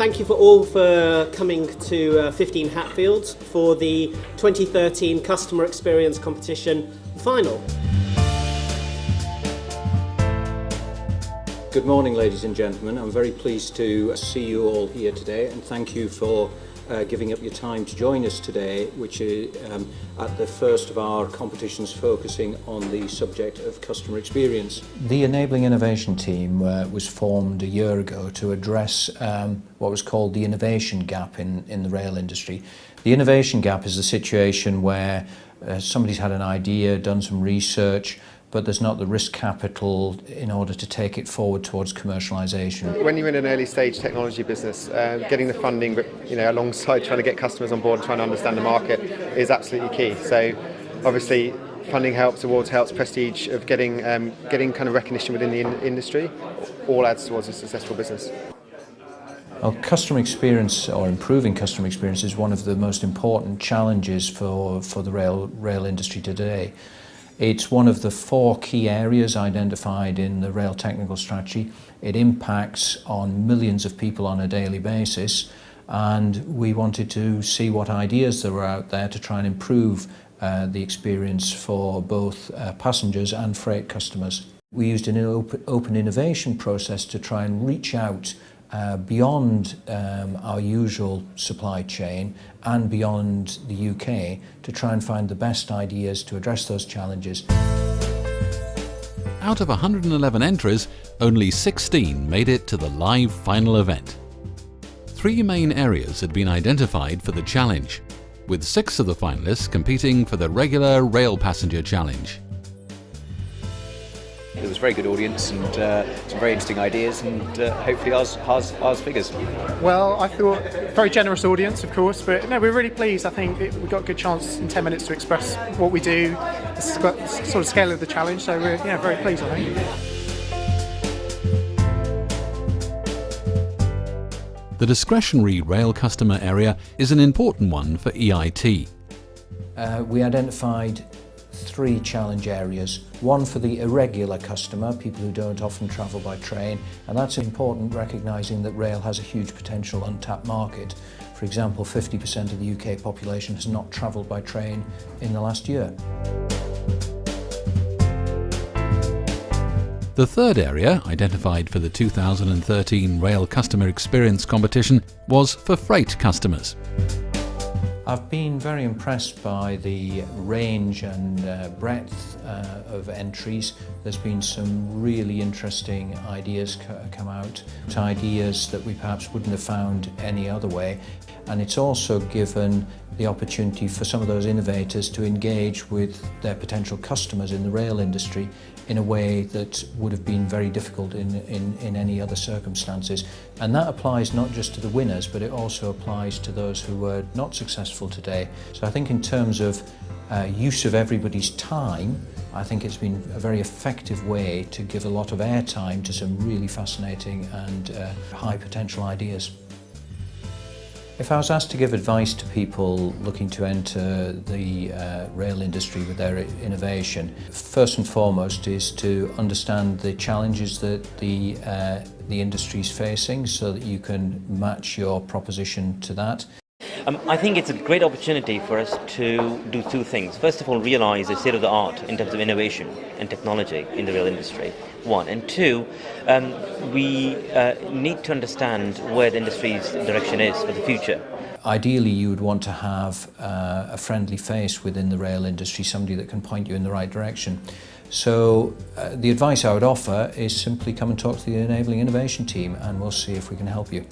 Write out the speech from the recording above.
Thank you for coming to 15 Hatfields for the 2013 Customer Experience Competition Final. Good morning, ladies and gentlemen. I'm very pleased to see you all here today, and thank you for giving up your time to join us today, which is at the first of our competitions focusing on the subject of customer experience. The Enabling Innovation Team was formed a year ago to address what was called the innovation gap in the rail industry. The innovation gap is the situation where somebody's had an idea, done some research, but there's not the risk capital in order to take it forward towards commercialisation. When you're in an early stage technology business, getting the funding, but alongside trying to get customers on board and trying to understand the market is absolutely key. So obviously funding helps, awards helps, prestige of getting kind of recognition within the industry all adds towards a successful business. Well, customer experience, or improving customer experience, is one of the most important challenges for the rail industry today. It's one of the 4 key areas identified in the rail technical strategy. It impacts on millions of people on a daily basis, and we wanted to see what ideas there were out there to try and improve the experience for both passengers and freight customers. We used an open innovation process to try and reach out beyond our usual supply chain and beyond the UK to try and find the best ideas to address those challenges. Out of 111 entries, only 16 made it to the live final event. 3 main areas had been identified for the challenge, with 6 of the finalists competing for the regular rail passenger challenge. It was a very good audience and some very interesting ideas, and hopefully ours figures. Well, I thought very generous audience, of course, but no, we're really pleased. I think we got a good chance in 10 minutes to express what we do, the sort of scale of the challenge, so we're very pleased, I think. The discretionary rail customer area is an important one for EIT. We identified 3 challenge areas. One for the irregular customer, people who don't often travel by train, and that's important, recognising that rail has a huge potential untapped market. For example, 50% of the UK population has not travelled by train in the last year. The third area, identified for the 2013 Rail Customer Experience Competition, was for freight customers. I've been very impressed by the range and breadth of entries. There's been some really interesting ideas come out, ideas that we perhaps wouldn't have found any other way. And it's also given the opportunity for some of those innovators to engage with their potential customers in the rail industry in a way that would have been very difficult in any other circumstances. And that applies not just to the winners, but it also applies to those who were not successful today. So I think in terms of use of everybody's time, I think it's been a very effective way to give a lot of airtime to some really fascinating and high potential ideas. If I was asked to give advice to people looking to enter the rail industry with their innovation, first and foremost is to understand the challenges that the industry is facing so that you can match your proposition to that. I think it's a great opportunity for us to do 2 things. First of all, realise the state of the art in terms of innovation and technology in the rail industry, 1. And 2, we need to understand where the industry's direction is for the future. Ideally, you would want to have a friendly face within the rail industry, somebody that can point you in the right direction. So the advice I would offer is simply come and talk to the Enabling Innovation Team, and we'll see if we can help you.